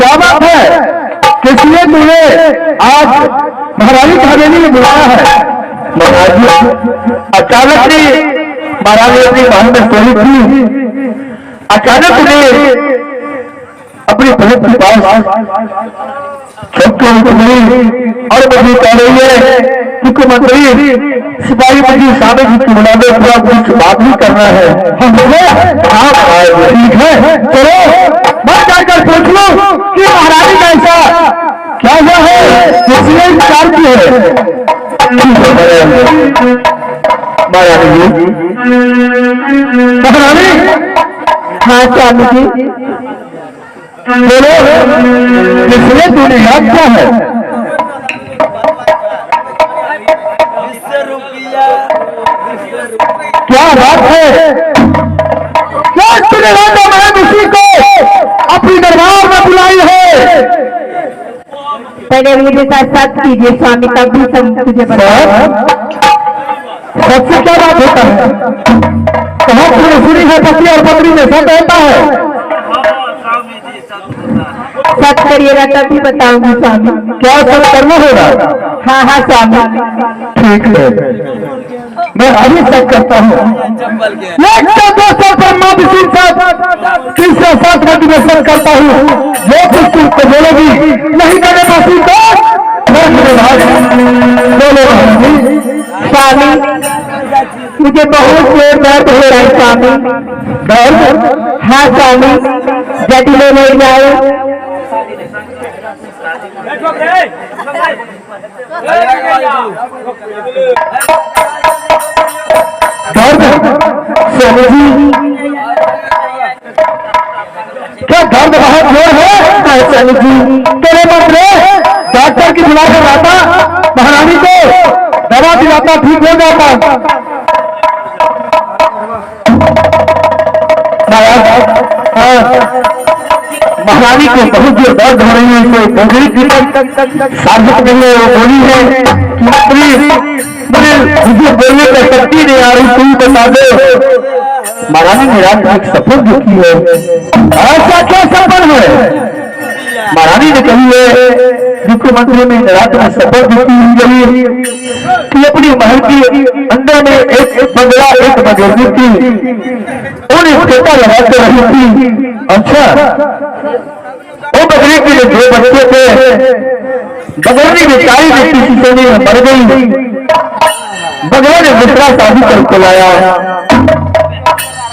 क्या बात है? किसने तुझे आज महारानी की हवेली में बुलाया है? महाराज अचानक से महारानी अपनी महल में सोई थी, अचानक उन्हें अपनी भक्त के पास छुट्टी मिली और मुझे कह रही है मुख्यमंत्री सिपाही मुझे सामने की बुलाने पूरा कुछ बात नहीं करना है। हम बोले आप ठीक है, चलो मैं जाकर पूछ लूं कि महारानी कैसा क्या हुआ है, किसने विचार की है। महारानी हाँ स्वामी जी बोलो, किसने तूने याद क्या है? क्या बात है? क्या तूने राजा महल उसी को अपनी दरबार में बुलाई है? पहले मुझे साथ कीजिए स्वामी, तब भी सब तुझे सबसे क्या बात होता है? कहाँ तूने सुनी है पति और पत्नी में सब रहता है? सच करिएगा तभी बताऊंगी स्वामी। क्या सब करना होगा? हाँ हाँ स्वामी। ठीक है, मैं अभी सब करता हूँ। तीसरा सात मोटिवेशन करता हूँ, जो कुछ तुमको बोलोगी नहीं करने पाती तो बोलो। स्वामी मुझे बहुत जोर दर्द हो रहा है स्वामी। दर्द? हाँ स्वामी, यदि ले नहीं जाए स्वामी जी क्या दर्द बहुत जोर है? स्वामी जी तेरे मंत्र डॉक्टर की बुला कर लाता, महारानी को दवा दिलाता, ठीक हो जाता। महारानी को बहुत जो दर्द हो रही है, इसे बोली की साबित नहीं है। वो बोली है मुझे बोलने का शक्ति नहीं आ रही, तुम बता दो। महारानी ने रात में एक सफल देखी है। ऐसा क्या सफल है? महारानी ने कही है मुख्यमंत्री में रात में सफल देखी कि अपनी महल के अंदर में एक बंगला एक बगेरनी थी, उन्हें ठेका लगाते रही थी। अच्छा, वो बगली के जो दो बच्चे थे, बगलनी बेचारी बेटी सीसोनी में मर गई। बगला ने दूसरा शादी करके लाया।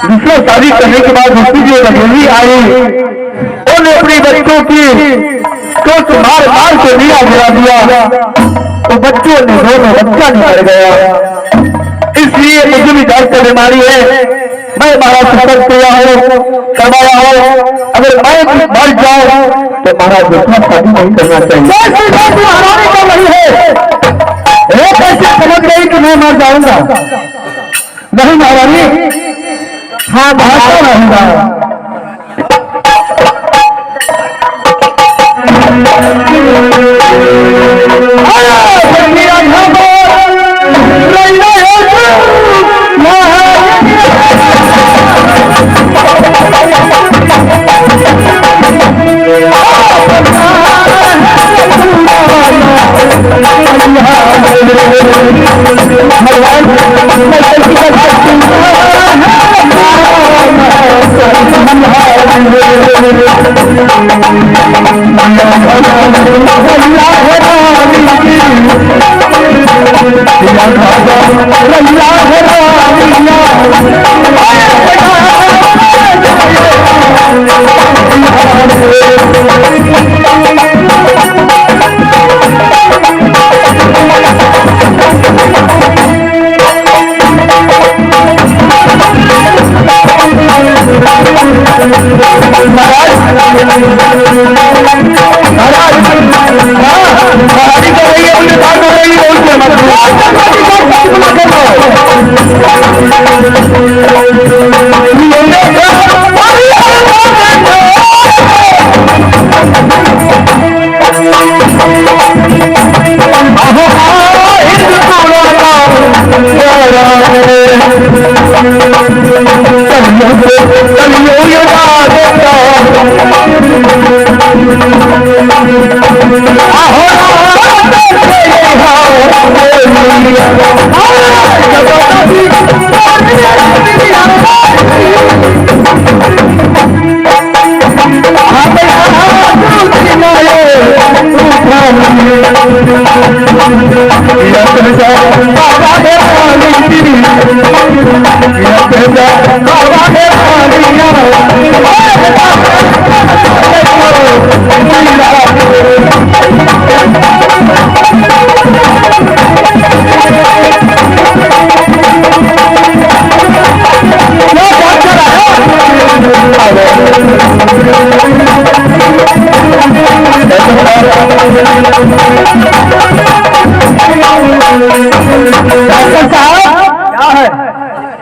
दूसरा शादी करने के बाद दूसरी जो बगेली आई, उन्हें अपनी बच्चों की कुछ मार मार के लिया गिरा दिया, तो बच्चों ने दोनों बच्चा निकल गया। इसलिए मुझे भी दर्द की बीमारी है, मैं महाराज सफर किया हूँ, करवाया हूँ। अगर मैं मर जाऊं तो महाराज दूसरा शादी नहीं करना चाहिए। महारानी का वही है, एक ऐसे समझ गई कि मैं मर जाऊंगा। नहीं महारानी, हाँ भाषा रहूंगा।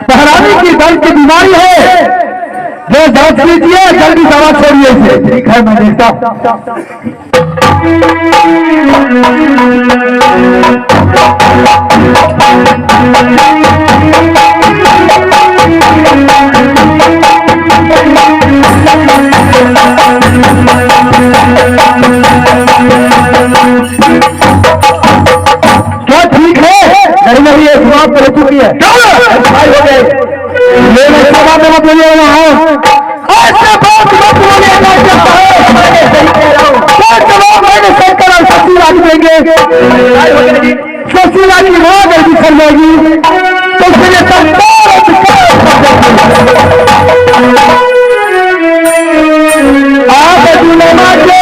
बहरानी की दर्द की बीमारी है, जो दर्द कीजिए जल्दी दवा छोड़िए इसे। ठीक है, मैं देखता क्या ठीक है? नहीं, ये समाप्त कर चुकी है। भाई हो गए, मेरे समाप्त मत बोलिए ऐसे बात मत बोलिए। मैंने सरकार और ससुराल देंगे, ससुराल की वहां गलती कर जाएगी तो फिर आप दुनिया के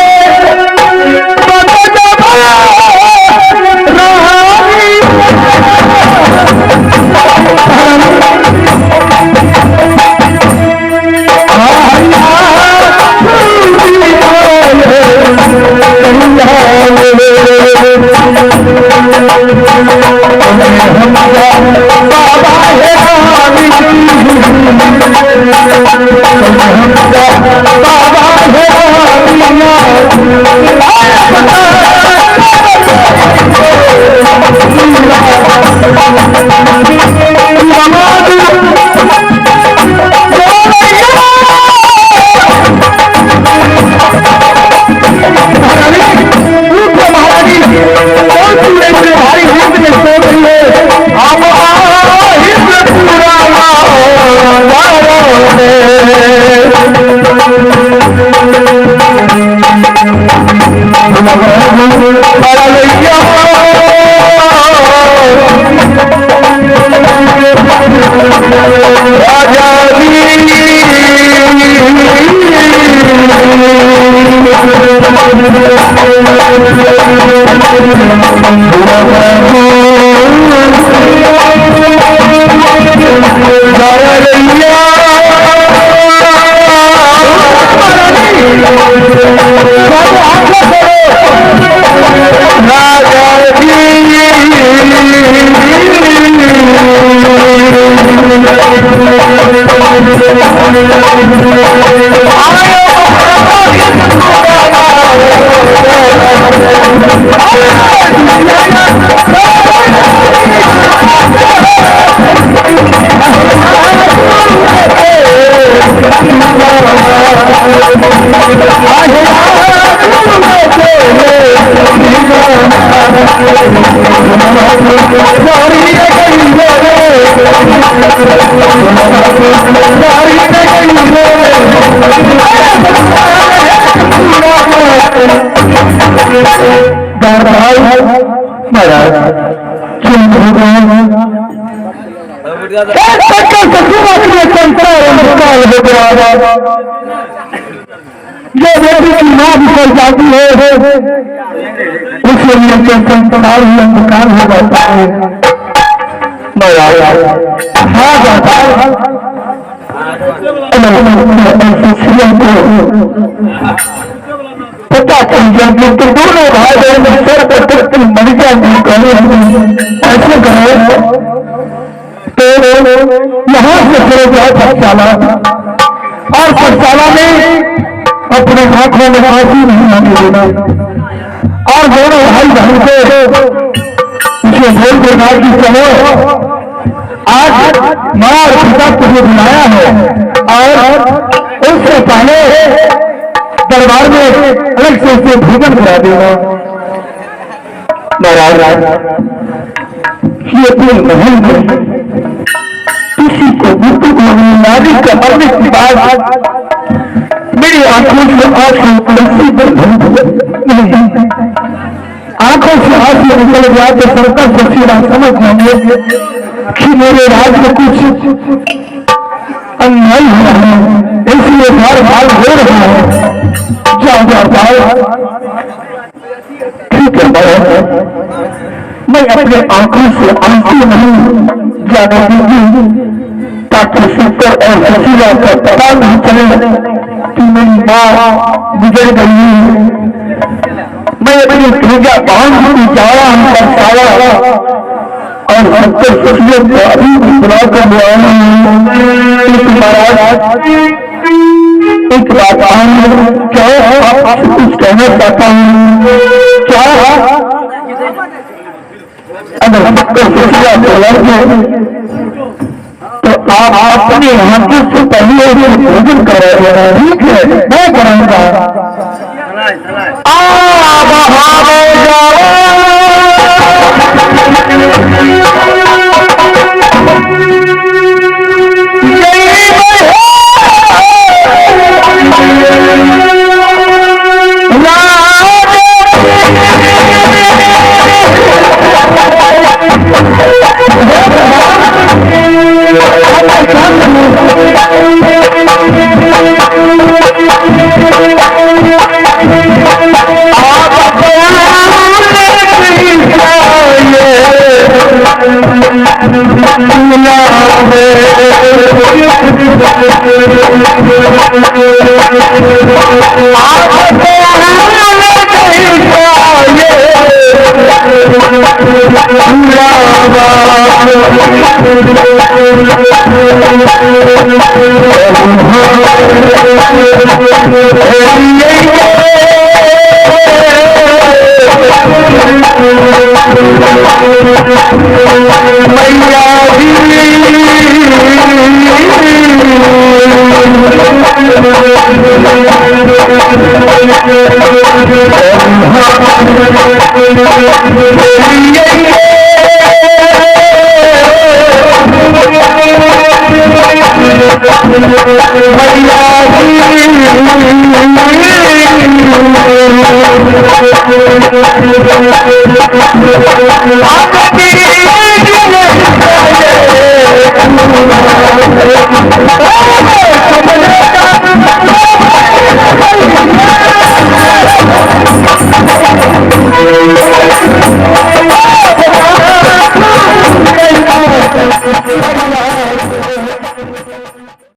महाराज जो बेटी की मां निकल जाती है उसके लिए संसार ही अंधकार हो जाता है। हाँ जाता है पता चल जाए तो दोनों भाई बहन सर पर मर जाएंगे ऐसे करो तो यहाँ से चले जाओ पाठशाला और पाठशाला में अपने आंखों में आंसू नहीं आने देना और दोनों भाई बहन को उसे बोल देना कि चलो आज माँ और पिता तुझे बुलाया है और उससे पहले दरबार में अलग से उसे भोजन करा देना। महाराज ये अपने महल में किसी को बुजुर्ग नारी का मरने के बाद मेरी आंखों से आंसू आंखों से आंसू निकल गया तो सरकार ससीरा समझ जाएंगे कि मेरे राज में कुछ अन्याय हुआ है, इसलिए बार बार हो रहा है। जाओ ठीक है मैं अपने आंखों से आंसू नहीं जाने दूंगी ताकि शुक्र और ससीरा का पता नहीं चले कि मेरी माँ गुजर गई है। मैं अपनी पूजा बांध की जाया हमका साया और सत्तर ससियों को अभी बुला कर महाराज एक बात क्या आपसे कुछ कहना चाहता हूँ क्या अगर सत्तर ससिया बुला तो आप अपने हाथों से पहले भोजन करा ठीक है मैं कराऊंगा। Thank you.